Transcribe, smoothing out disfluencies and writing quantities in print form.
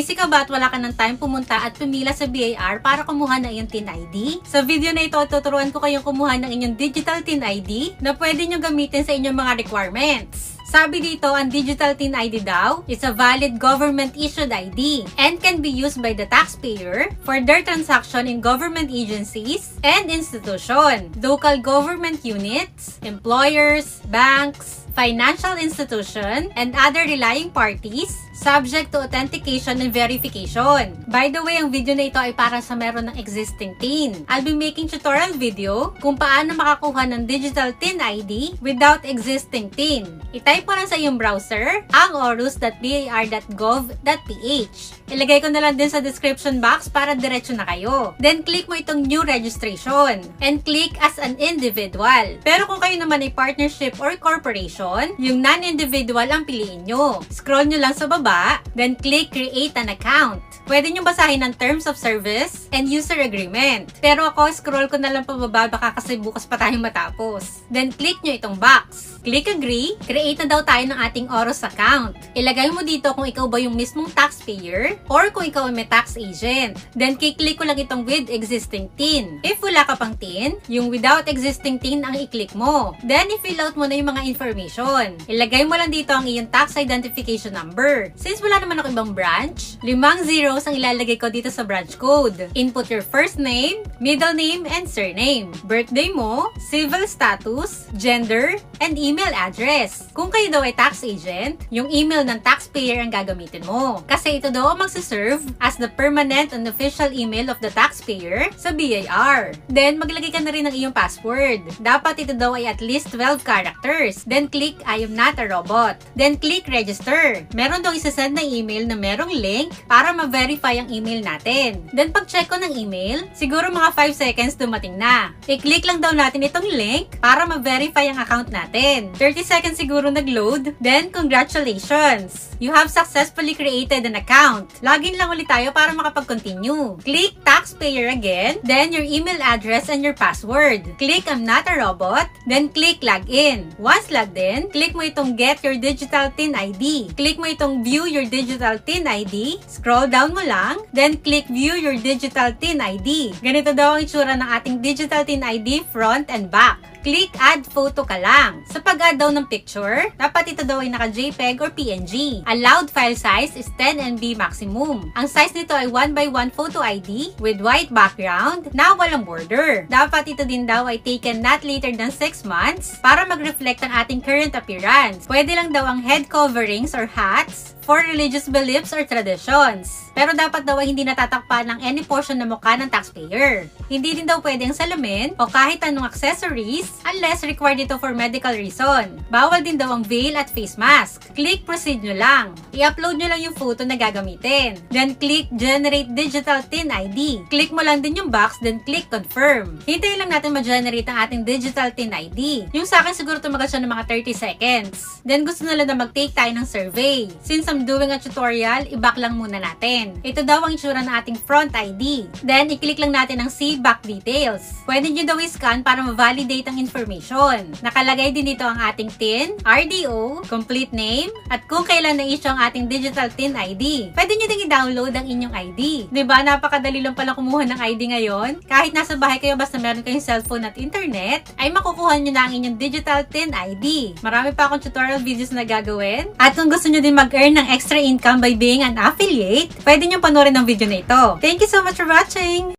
Busy ka ba at wala ka ng time pumunta at pumila sa BIR para kumuha ng iyong TIN ID? Sa video na ito, tuturuan ko kayong kumuha ng inyong digital TIN ID na pwede nyo gamitin sa inyong mga requirements. Sabi dito, ang digital TIN ID daw is a valid government-issued ID and can be used by the taxpayer for their transaction in government agencies and institutions, local government units, employers, banks, financial institution, and other relying parties subject to authentication and verification. By the way, ang video na ito ay para sa meron ng existing TIN. I'll be making tutorial video kung paano makakuha ng digital TIN ID without existing TIN. I-type mo lang sa iyong browser ang orus.bir.gov.ph. Ilagay ko na lang din sa description box para diretso na kayo. Then click mo itong new registration and click as an individual. Pero kung kayo naman ay partnership or corporation, yung non-individual ang piliin nyo. Scroll nyo lang sa baba, then click create an account. Pwede nyo basahin ang terms of service and user agreement. Pero ako, scroll ko na lang pababa baka kasi bukas pa tayong matapos. Then click nyo itong box. Click agree, create na daw tayo ng ating Orus account. Ilagay mo dito kung ikaw ba yung mismong taxpayer or kung ikaw ay may tax agent. Then kiklik ko lang itong with existing TIN. If wala ka pang TIN, yung without existing TIN ang i-click mo. Then i-fill out mo na yung mga information. Ilagay mo lang dito ang iyong tax identification number. Since wala naman ako ibang branch, 5 zeros ang ilalagay ko dito sa branch code. Input your first name, middle name, and surname. Birthday mo, civil status, gender, and email address. Kung kayo daw ay tax agent, yung email ng taxpayer ang gagamitin mo. Kasi ito daw ang magsaserve as the permanent and official email of the taxpayer sa BIR. Then, maglagay ka na rin ng iyong password. Dapat ito daw ay at least 12 characters. Then, click I am not a robot. Then, click register. Meron daw isasend na email na merong link para ma-verify ang email natin. Then, pag-check ko ng email, siguro mga 5 seconds dumating na. I-click lang daw natin itong link para ma-verify ang account natin. 30 seconds siguro nag-load. Then, congratulations! You have successfully created an account. Login lang ulit tayo para makapag-continue. Click taxpayer again, then your email address and your password. Click I'm not a robot, then click login. Once logged in, click mo itong get your digital TIN ID. Click mo itong view your digital TIN ID. Scroll down mo lang, then click view your digital TIN ID. Ganito daw ang itsura ng ating digital TIN ID front and back. Click add photo ka lang. Sa pag-add daw ng picture, dapat ito daw ay naka-JPEG or PNG. Allowed file size is 10 MB maximum. Ang size nito ay 1x1 photo ID with white background na walang border. Dapat ito din daw ay taken not later than 6 months para mag-reflect ang ating current appearance. Pwede lang daw ang head coverings or hats for religious beliefs or traditions. Pero dapat daw ay hindi natatakpan ng any portion na mukha ng taxpayer. Hindi din daw pwede ang salamin o kahit anong accessories unless required ito for medical reason. Bawal din daw ang veil at face mask. Click proceed nyo lang. I-upload nyo lang yung photo na gagamitin. Then click generate digital TIN ID. Click mo lang din yung box, then click confirm. Hintayin lang natin ma-generate ang ating digital TIN ID. Yung sa akin siguro tumagal siya ng mga 30 seconds. Then gusto nila na mag-take tayo ng survey. Since I'm doing a tutorial, i-back lang muna natin. Ito daw ang itsura ng ating front ID. Then, i-click lang natin ang see back details. Pwede nyo daw i-scan para ma-validate ang information. Nakalagay din dito ang ating TIN, RDO, complete name, at kung kailan na-issue ang ating digital TIN ID. Pwede nyo din i-download ang inyong ID. Diba, napakadali lang pala kumuha ng ID ngayon? Kahit nasa bahay kayo, basta meron kayong cellphone at internet, ay makukuha nyo na ang inyong digital TIN ID. Marami pa akong tutorial videos na gagawin. At kung gusto nyo din mag-earn ng extra income by being an affiliate, pwede nyo panoorin ang video na ito. Thank you so much for watching!